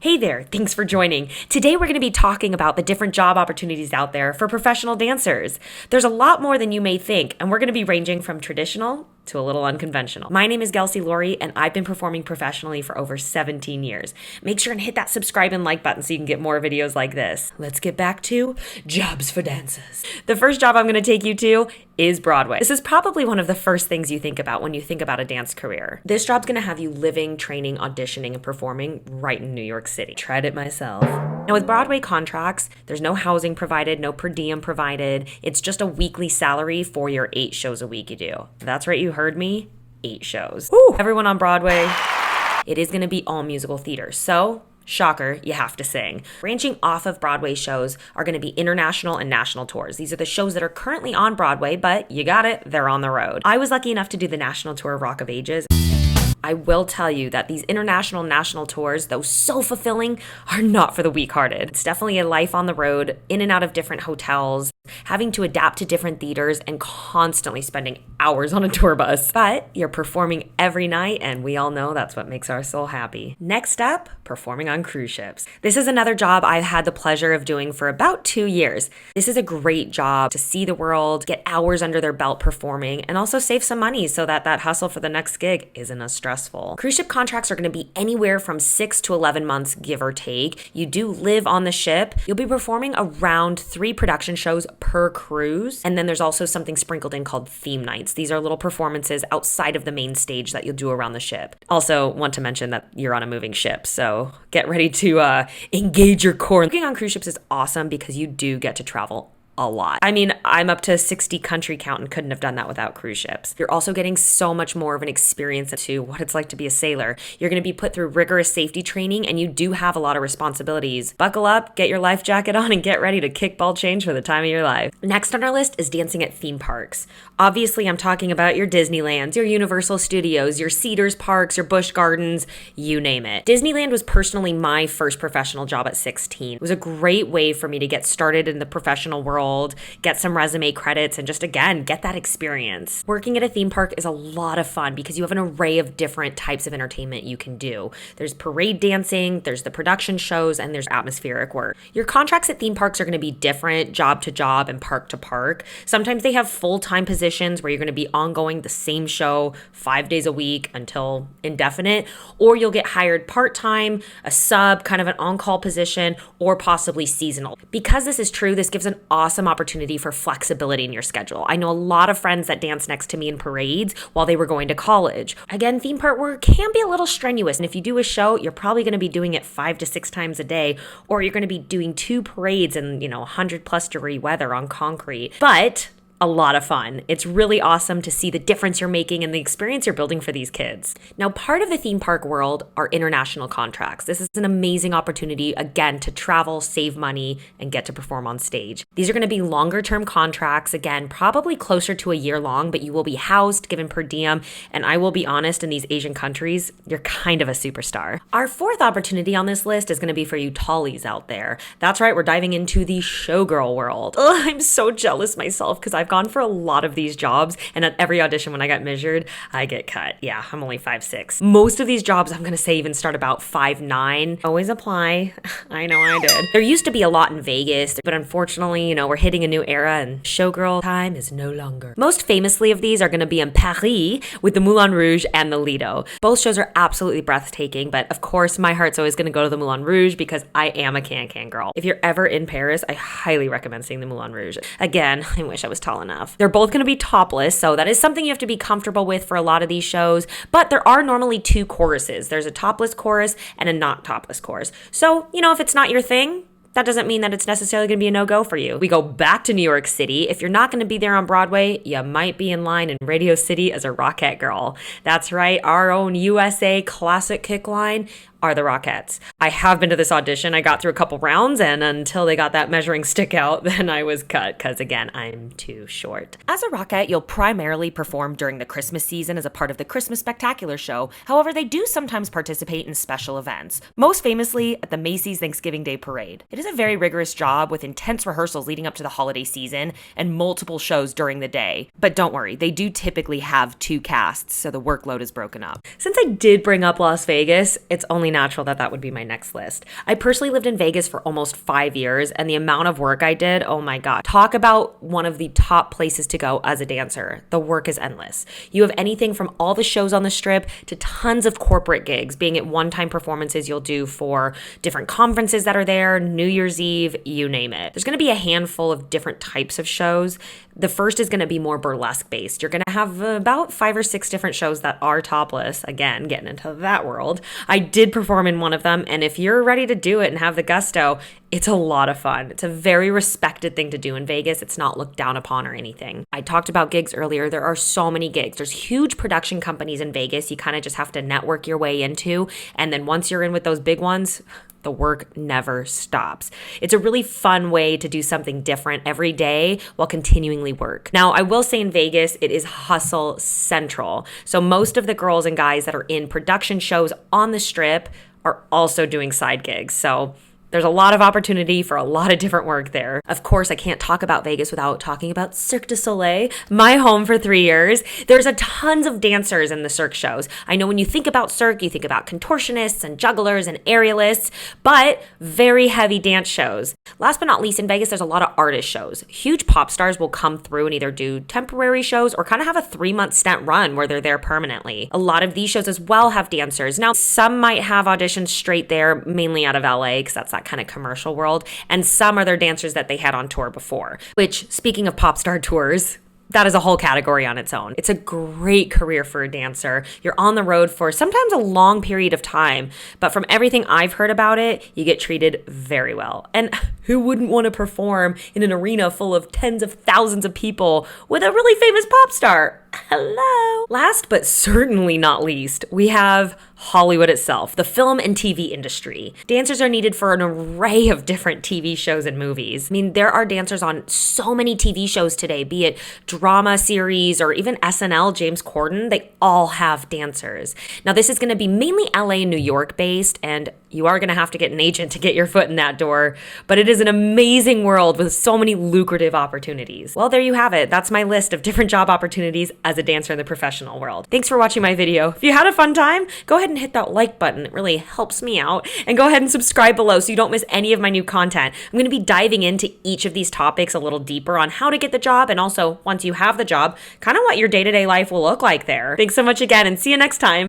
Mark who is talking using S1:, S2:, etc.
S1: Hey there, thanks for joining. Today we're going to be talking about the different job opportunities out there for professional dancers. There's a lot more than you may think, and we're going to be ranging from traditional to a little unconventional. My name is Gelsey Laurie, and I've been performing professionally for over 17 years. Make sure and hit that subscribe and like button so you can get more videos like this. Let's get back to jobs for dancers. The first job I'm going to take you to is Broadway. This is probably one of the first things you think about when you think about a dance career. This job's going to have you living, training, auditioning, and performing right in New York City. Tried it myself. Now with Broadway contracts, there's no housing provided, no per diem provided. It's just a weekly salary for your 8 shows a week you do. That's right, you heard me, 8 shows. Woo! Everyone on Broadway, it is going to be all musical theater. So shocker, you have to sing. Branching off of Broadway shows are going to be international and national tours. These are the shows that are currently on Broadway, but you got it, they're on the road. I was lucky enough to do the national tour of Rock of Ages. I will tell you that these international national tours, though so fulfilling, are not for the weak-hearted. It's definitely a life on the road, in and out of different hotels, having to adapt to different theaters, and constantly spending hours on a tour bus. But you're performing every night, and we all know that's what makes our soul happy. Next up, performing on cruise ships. This is another job I've had the pleasure of doing for about 2 years. This is a great job to see the world, get hours under their belt performing, and also save some money so that hustle for the next gig isn't as stressful. Cruise ship contracts are going to be anywhere from 6 to 11 months, give or take. You do live on the ship. You'll be performing around 3 production shows per cruise. And then there's also something sprinkled in called theme nights. These are little performances outside of the main stage that you'll do around the ship. Also want to mention that you're on a moving ship, so get ready to engage your core. Working on cruise ships is awesome because you do get to travel a lot. I mean, I'm up to 60 country count and couldn't have done that without cruise ships. You're also getting so much more of an experience to what it's like to be a sailor. You're going to be put through rigorous safety training, and you do have a lot of responsibilities. Buckle up, get your life jacket on, and get ready to kick ball change for the time of your life. Next on our list is dancing at theme parks. Obviously, I'm talking about your Disneylands, your Universal Studios, your Cedars Parks, your Busch Gardens, you name it. Disneyland was personally my first professional job at 16. It was a great way for me to get started in the professional world, get some resume credits, and just again, get that experience. Working at a theme park is a lot of fun because you have an array of different types of entertainment you can do. There's parade dancing, there's the production shows, and there's atmospheric work. Your contracts at theme parks are going to be different job to job and park to park. Sometimes they have full-time positions where you're going to be ongoing the same show 5 days a week until indefinite, or you'll get hired part-time, a sub, kind of an on-call position, or possibly seasonal. Because this is true, this gives an awesome opportunity for flexibility in your schedule. I know a lot of friends that dance next to me in parades while they were going to college. Again, theme park work can be a little strenuous, and if you do a show, you're probably going to be doing it 5 to 6 times a day, or you're going to be doing 2 parades in, 100+ degree weather on concrete. But a lot of fun. It's really awesome to see the difference you're making and the experience you're building for these kids. Now, part of the theme park world are international contracts. This is an amazing opportunity, again, to travel, save money, and get to perform on stage. These are going to be longer term contracts, again, probably closer to a year long, but you will be housed, given per diem, and I will be honest, in these Asian countries, you're kind of a superstar. Our 4th opportunity on this list is going to be for you tallies out there. That's right, we're diving into the showgirl world. Ugh, I'm so jealous myself because I've gone for a lot of these jobs, and at every audition when I got measured, I get cut. Yeah, I'm only 5'6". Most of these jobs, I'm going to say, even start about 5'9". Always apply. I know I did. There used to be a lot in Vegas, but unfortunately, we're hitting a new era and showgirl time is no longer. Most famously of these are going to be in Paris with the Moulin Rouge and the Lido. Both shows are absolutely breathtaking, but of course, my heart's always going to go to the Moulin Rouge because I am a can-can girl. If you're ever in Paris, I highly recommend seeing the Moulin Rouge. Again, I wish I was tall enough. They're both going to be topless, so that is something you have to be comfortable with for a lot of these shows, but there are normally 2 choruses. There's a topless chorus and a not topless chorus. So, if it's not your thing, that doesn't mean that it's necessarily going to be a no-go for you. We go back to New York City. If you're not going to be there on Broadway, you might be in line in Radio City as a Rockette girl. That's right, our own USA classic kick line are the Rockettes. I have been to this audition. I got through a couple rounds, and until they got that measuring stick out, then I was cut because, again, I'm too short. As a Rockette, you'll primarily perform during the Christmas season as a part of the Christmas Spectacular show. However, they do sometimes participate in special events, most famously at the Macy's Thanksgiving Day Parade. It is a very rigorous job with intense rehearsals leading up to the holiday season and multiple shows during the day. But don't worry, they do typically have 2 casts, so the workload is broken up. Since I did bring up Las Vegas, it's only only natural that that would be my next list. I personally lived in Vegas for almost 5 years, and the amount of work I did, oh my God. Talk about one of the top places to go as a dancer. The work is endless. You have anything from all the shows on the Strip to tons of corporate gigs, being at one-time performances you'll do for different conferences that are there, New Year's Eve, you name it. There's going to be a handful of different types of shows. The first is going to be more burlesque based. You're going to have about 5 or 6 different shows that are topless. Again, getting into that world. I did perform in one of them, and if you're ready to do it and have the gusto, it's a lot of fun. It's a very respected thing to do in Vegas. It's not looked down upon or anything. I talked about gigs earlier. There are so many gigs. There's huge production companies in Vegas you kind of just have to network your way into, and then once you're in with those big ones, the work never stops. It's a really fun way to do something different every day while continually work. Now, I will say in Vegas, it is hustle central. So most of the girls and guys that are in production shows on the Strip are also doing side gigs. So there's a lot of opportunity for a lot of different work there. Of course, I can't talk about Vegas without talking about Cirque du Soleil, my home for 3 years. There's a tons of dancers in the Cirque shows. I know when you think about Cirque, you think about contortionists and jugglers and aerialists, but very heavy dance shows. Last but not least, in Vegas, there's a lot of artist shows. Huge pop stars will come through and either do temporary shows or kind of have a 3-month stint run where they're there permanently. A lot of these shows as well have dancers. Now, some might have auditions straight there, mainly out of LA, because that's that kind of commercial world, and some are their dancers that they had on tour before, which, speaking of pop star tours, that is a whole category on its own. It's a great career for a dancer. You're on the road for sometimes a long period of time, but from everything I've heard about it, you get treated very well. And who wouldn't want to perform in an arena full of tens of thousands of people with a really famous pop star? Hello. Last but certainly not least, we have Hollywood itself, the film and TV industry. Dancers are needed for an array of different TV shows and movies. I mean, there are dancers on so many TV shows today, be it drama series or even SNL, James Corden, they all have dancers. Now, this is going to be mainly LA and New York based, and you are going to have to get an agent to get your foot in that door, but it is an amazing world with so many lucrative opportunities. Well, there you have it. That's my list of different job opportunities as a dancer in the professional world. Thanks for watching my video. If you had a fun time, go ahead and hit that like button. It really helps me out. And go ahead and subscribe below so you don't miss any of my new content. I'm going to be diving into each of these topics a little deeper on how to get the job, and also, once you have the job, kind of what your day-to-day life will look like there. Thanks so much again, and see you next time.